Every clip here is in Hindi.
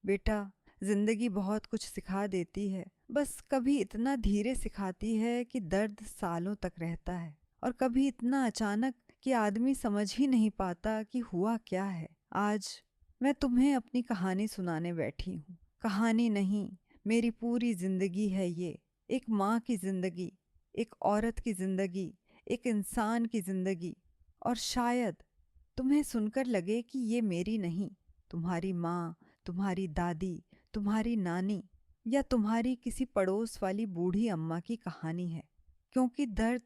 बेटा, जिंदगी बहुत कुछ सिखा देती है, बस कभी इतना धीरे सिखाती है कि दर्द सालों तक रहता है, और कभी इतना अचानक कि आदमी समझ ही नहीं पाता कि हुआ क्या है। आज मैं तुम्हें अपनी कहानी सुनाने बैठी हूँ। कहानी नहीं, मेरी पूरी जिंदगी है ये। एक माँ की जिंदगी, एक औरत की जिंदगी, एक इंसान की जिंदगी। और शायद तुम्हें सुनकर लगे कि ये मेरी नहीं, तुम्हारी माँ, तुम्हारी दादी, तुम्हारी नानी या तुम्हारी किसी पड़ोस वाली बूढ़ी अम्मा की कहानी है। क्योंकि दर्द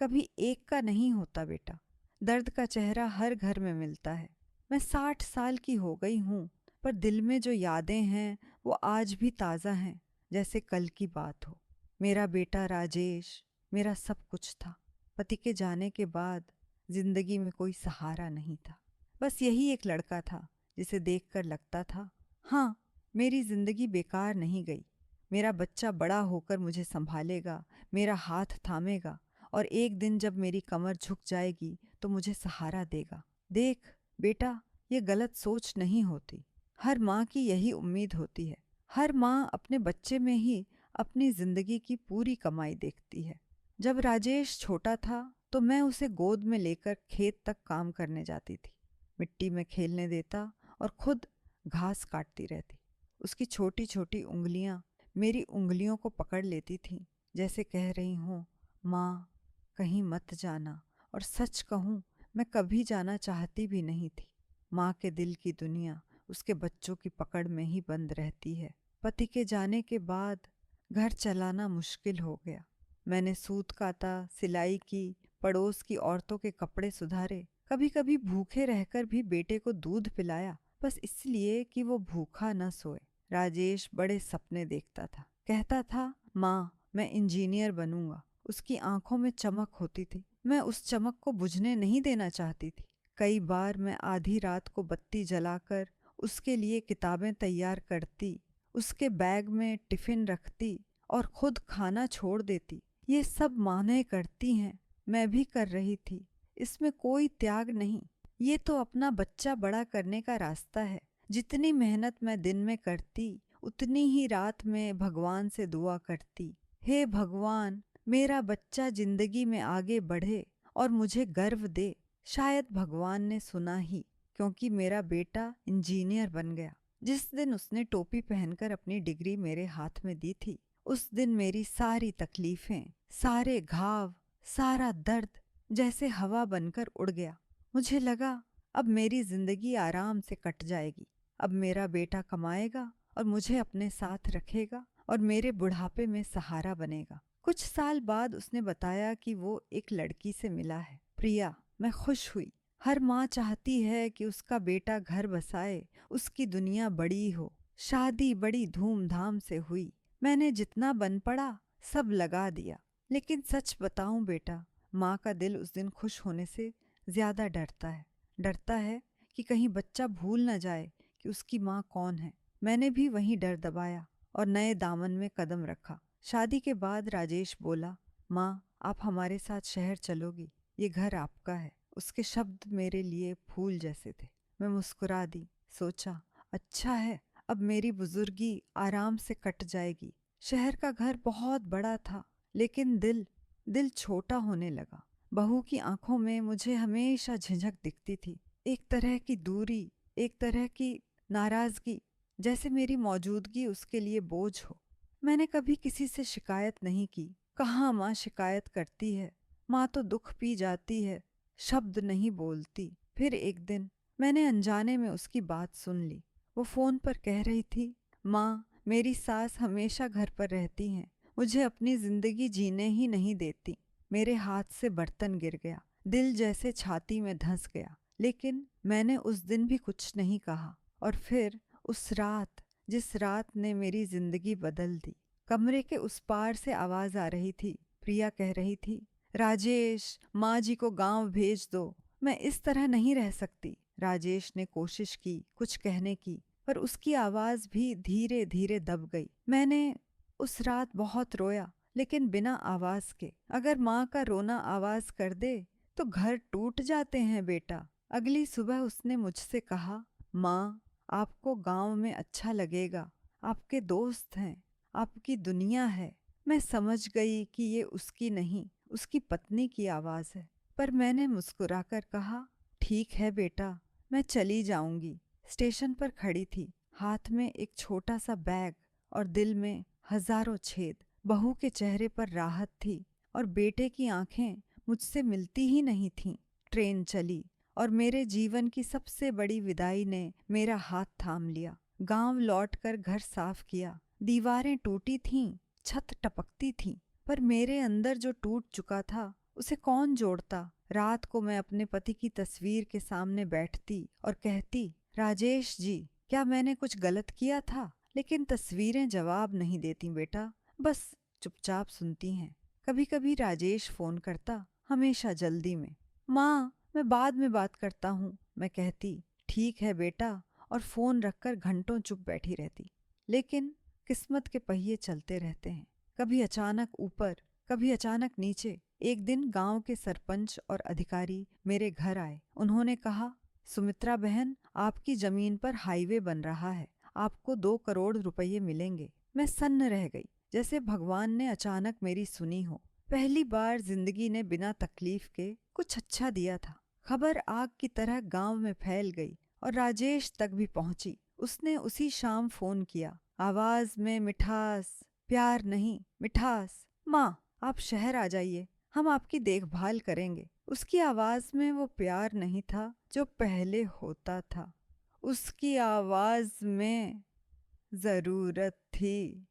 कभी एक का नहीं होता बेटा, दर्द का चेहरा हर घर में मिलता है। मैं 60 साल की हो गई हूँ, पर दिल में जो यादें हैं वो आज भी ताज़ा हैं, जैसे कल की बात हो। मेरा बेटा राजेश मेरा सब कुछ था। पति के जाने के बाद जिंदगी में कोई सहारा नहीं था। बस यही एक लड़का था जिसे देखकर लगता था, हाँ, मेरी जिंदगी बेकार नहीं गई। मेरा बच्चा बड़ा होकर मुझे संभालेगा, मेरा हाथ थामेगा, और एक दिन जब मेरी कमर झुक जाएगी तो मुझे सहारा देगा। देख बेटा, ये गलत सोच नहीं होती। हर माँ की यही उम्मीद होती है। हर माँ अपने बच्चे में ही अपनी जिंदगी की पूरी कमाई देखती है। जब राजेश छोटा था तो मैं उसे गोद में लेकर खेत तक काम करने जाती थी। मिट्टी में खेलने देता और खुद घास काटती रहती। उसकी छोटी छोटी उंगलियां मेरी उंगलियों को पकड़ लेती थीं, जैसे कह रही हूँ, माँ कहीं मत जाना। और सच कहूँ, मैं कभी जाना चाहती भी नहीं थी। माँ के दिल की दुनिया उसके बच्चों की पकड़ में ही बंद रहती है। पति के जाने के बाद घर चलाना मुश्किल हो गया। मैंने सूत काता, सिलाई की, पड़ोस की औरतों के कपड़े सुधारे, कभी कभी भूखे रहकर भी बेटे को दूध पिलाया, बस इसलिए कि वो भूखा न सोए। राजेश बड़े सपने देखता था, कहता था, माँ मैं इंजीनियर बनूंगा। उसकी आंखों में चमक होती थी, मैं उस चमक को बुझने नहीं देना चाहती थी। कई बार मैं आधी रात को बत्ती जलाकर उसके लिए किताबें तैयार करती, उसके बैग में टिफिन रखती और खुद खाना छोड़ देती। ये सब माने करती हैं, मैं भी कर रही थी। इसमें कोई त्याग नहीं, ये तो अपना बच्चा बड़ा करने का रास्ता है। जितनी मेहनत मैं दिन में करती, उतनी ही रात में भगवान से दुआ करती, हे भगवान, मेरा बच्चा जिंदगी में आगे बढ़े और मुझे गर्व दे। शायद भगवान ने सुना ही, क्योंकि मेरा बेटा इंजीनियर बन गया। जिस दिन उसने टोपी पहनकर अपनी डिग्री मेरे हाथ में दी थी, उस दिन मेरी सारी तकलीफें, सारे घाव, सारा दर्द जैसे हवा बनकर उड़ गया। मुझे लगा अब मेरी जिंदगी आराम से कट जाएगी। अब मेरा बेटा कमाएगा और मुझे अपने साथ रखेगा और मेरे बुढ़ापे में सहारा बनेगा। कुछ साल बाद उसने बताया कि वो एक लड़की से मिला है, प्रिया। मैं खुश हुई। हर माँ चाहती है कि उसका बेटा घर बसाए, उसकी दुनिया बड़ी हो। शादी बड़ी धूमधाम से हुई। मैंने जितना बन पड़ा सब लगा दिया। लेकिन सच बताऊं बेटा, माँ का दिल उस दिन खुश होने से ज्यादा डरता है। डरता है कि कहीं बच्चा भूल न जाए कि उसकी माँ कौन है। मैंने भी वही डर दबाया और नए दामन में कदम रखा। शादी के बाद राजेश बोला, माँ आप हमारे साथ शहर चलोगी, ये घर आपका है। उसके शब्द मेरे लिए फूल जैसे थे। मैं मुस्कुरा दी, सोचा अच्छा है, अब मेरी बुजुर्गी आराम से कट जाएगी। शहर का घर बहुत बड़ा था, लेकिन दिल छोटा होने लगा। बहू की आंखों में मुझे हमेशा झिझक दिखती थी, एक तरह की दूरी, एक तरह की नाराजगी, जैसे मेरी मौजूदगी उसके लिए बोझ हो। मैंने कभी किसी से शिकायत नहीं की। कहाँ माँ शिकायत करती है, माँ तो दुख पी जाती है, शब्द नहीं बोलती। फिर एक दिन मैंने अनजाने में उसकी बात सुन ली। वो फोन पर कह रही थी, माँ मेरी सास हमेशा घर पर रहती हैं, मुझे अपनी जिंदगी जीने ही नहीं देती। मेरे हाथ से बर्तन गिर गया, दिल जैसे छाती में धंस गया। लेकिन मैंने उस दिन भी कुछ नहीं कहा। और फिर उस रात, जिस रात ने मेरी जिंदगी बदल दी, कमरे के उस पार से आवाज आ रही थी। प्रिया कह रही थी, राजेश माँ जी को गांव भेज दो, मैं इस तरह नहीं रह सकती। राजेश ने कोशिश की कुछ कहने की, पर उसकी आवाज भी धीरे धीरे दब गई। मैंने उस रात बहुत रोया, लेकिन बिना आवाज के। अगर माँ का रोना आवाज कर दे तो घर टूट जाते हैं बेटा। अगली सुबह उसने मुझसे कहा, माँ आपको गांव में अच्छा लगेगा, आपके दोस्त हैं, आपकी दुनिया है। मैं समझ गई कि ये उसकी नहीं, उसकी पत्नी की आवाज़ है। पर मैंने मुस्कुराकर कहा, ठीक है बेटा, मैं चली जाऊंगी। स्टेशन पर खड़ी थी, हाथ में एक छोटा सा बैग और दिल में हजारों छेद। बहू के चेहरे पर राहत थी और बेटे की आंखें मुझसे मिलती ही नहीं थीं। ट्रेन चली और मेरे जीवन की सबसे बड़ी विदाई ने मेरा हाथ थाम लिया। गांव लौटकर घर साफ किया। दीवारें टूटी थीं, छत टपकती थी, पर मेरे अंदर जो टूट चुका था उसे कौन जोड़ता। रात को मैं अपने पति की तस्वीर के सामने बैठती और कहती, राजेश जी, क्या मैंने कुछ गलत किया था? लेकिन तस्वीरें जवाब नहीं देती बेटा, बस चुपचाप सुनती हैं। कभी कभी राजेश फोन करता, हमेशा जल्दी में। माँ, मैं बाद में बात करता हूँ, मैं कहती। ठीक है बेटा, और फोन रखकर घंटों चुप बैठी रहती। लेकिन किस्मत के पहिए चलते रहते हैं, कभी अचानक ऊपर, कभी अचानक नीचे। एक दिन गांव के सरपंच और अधिकारी मेरे घर आए। उन्होंने कहा, सुमित्रा बहन, आपकी जमीन पर हाईवे बन रहा है, आपको 2 करोड़ रुपये मिलेंगे। मैं सन्न रह गई, जैसे भगवान ने अचानक मेरी सुनी हो। पहली बार जिंदगी ने बिना तकलीफ के कुछ अच्छा दिया था। खबर आग की तरह गांव में फैल गई और राजेश तक भी पहुंची। उसने उसी शाम फोन किया, आवाज में मिठास, प्यार नहीं मिठास। माँ, आप शहर आ जाइए, हम आपकी देखभाल करेंगे। उसकी आवाज में वो प्यार नहीं था जो पहले होता था। उसकी आवाज में जरूरत थी,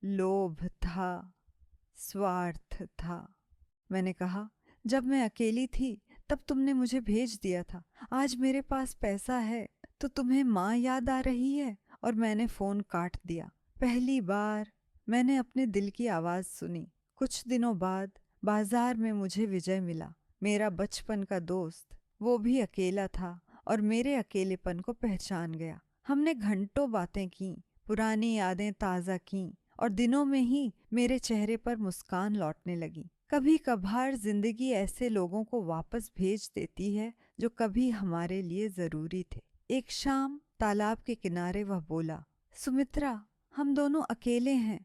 लोभ था, स्वार्थ था। मैंने कहा, जब मैं अकेली थी तब तुमने मुझे भेज दिया था। आज मेरे पास पैसा है तो तुम्हें माँ याद आ रही है? और मैंने फोन काट दिया। पहली बार मैंने अपने दिल की आवाज सुनी। कुछ दिनों बाद बाजार में मुझे विजय मिला, मेरा बचपन का दोस्त। वो भी अकेला था और मेरे अकेलेपन को पहचान गया। हमने घंटों बातें की, पुरानी यादें ताज़ा की और दिनों में ही मेरे चेहरे पर मुस्कान लौटने लगी। कभी कभार जिंदगी ऐसे लोगों को वापस भेज देती है जो कभी हमारे लिए जरूरी थे। एक शाम तालाब के किनारे वह बोला, सुमित्रा, हम दोनों अकेले हैं,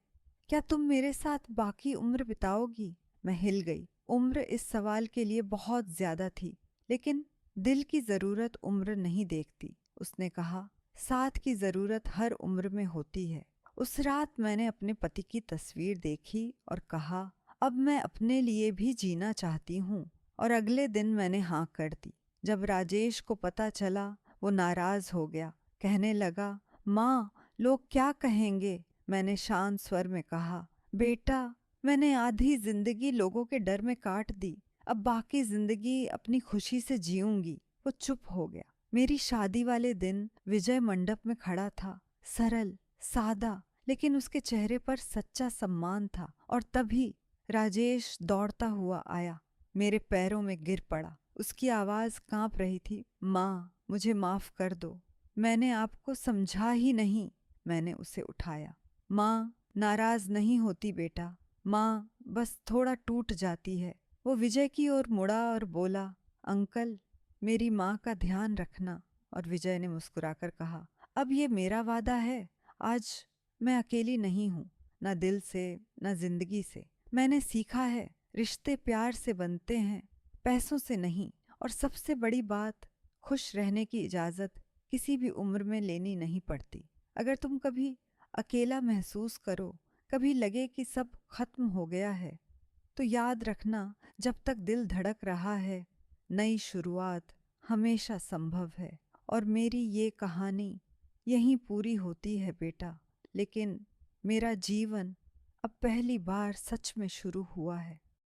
क्या तुम मेरे साथ बाकी उम्र बिताओगी? मैं हिल गई। उम्र इस सवाल के लिए बहुत ज्यादा थी, लेकिन दिल की जरूरत उम्र नहीं देखती। उसने कहा, साथ की जरूरत हर उम्र में होती है। उस रात मैंने अपने पति की तस्वीर देखी और कहा, अब मैं अपने लिए भी जीना चाहती हूँ। और अगले दिन मैंने हाँ कर दी। जब राजेश को पता चला, वो नाराज हो गया। कहने लगा, माँ, लोग क्या कहेंगे? मैंने शांत स्वर में कहा, बेटा, मैंने आधी जिंदगी लोगों के डर में काट दी, अब बाकी जिंदगी अपनी खुशी से जीऊंगी। वो चुप हो गया। मेरी शादी वाले दिन विजय मंडप में खड़ा था, सरल, सादा, लेकिन उसके चेहरे पर सच्चा सम्मान था। और तभी राजेश दौड़ता हुआ आया, मेरे पैरों में गिर पड़ा। उसकी आवाज कांप रही थी, माँ, मुझे माफ कर दो, मैंने आपको समझा ही नहीं। मैंने उसे उठाया। माँ नाराज नहीं होती बेटा, माँ बस थोड़ा टूट जाती है। वो विजय की ओर मुड़ा और बोला, अंकल, मेरी माँ का ध्यान रखना। और विजय ने मुस्कुराकर कहा, अब ये मेरा वादा है, आज मैं अकेली नहीं हूँ, न दिल से न जिंदगी से। मैंने सीखा है, रिश्ते प्यार से बनते हैं, पैसों से नहीं। और सबसे बड़ी बात, खुश रहने की इजाज़त किसी भी उम्र में लेनी नहीं पड़ती। अगर तुम कभी अकेला महसूस करो, कभी लगे कि सब खत्म हो गया है, तो याद रखना, जब तक दिल धड़क रहा है, नई शुरुआत हमेशा संभव है। और मेरी ये कहानी यहीं पूरी होती है बेटा, लेकिन मेरा जीवन अब पहली बार सच में शुरू हुआ है।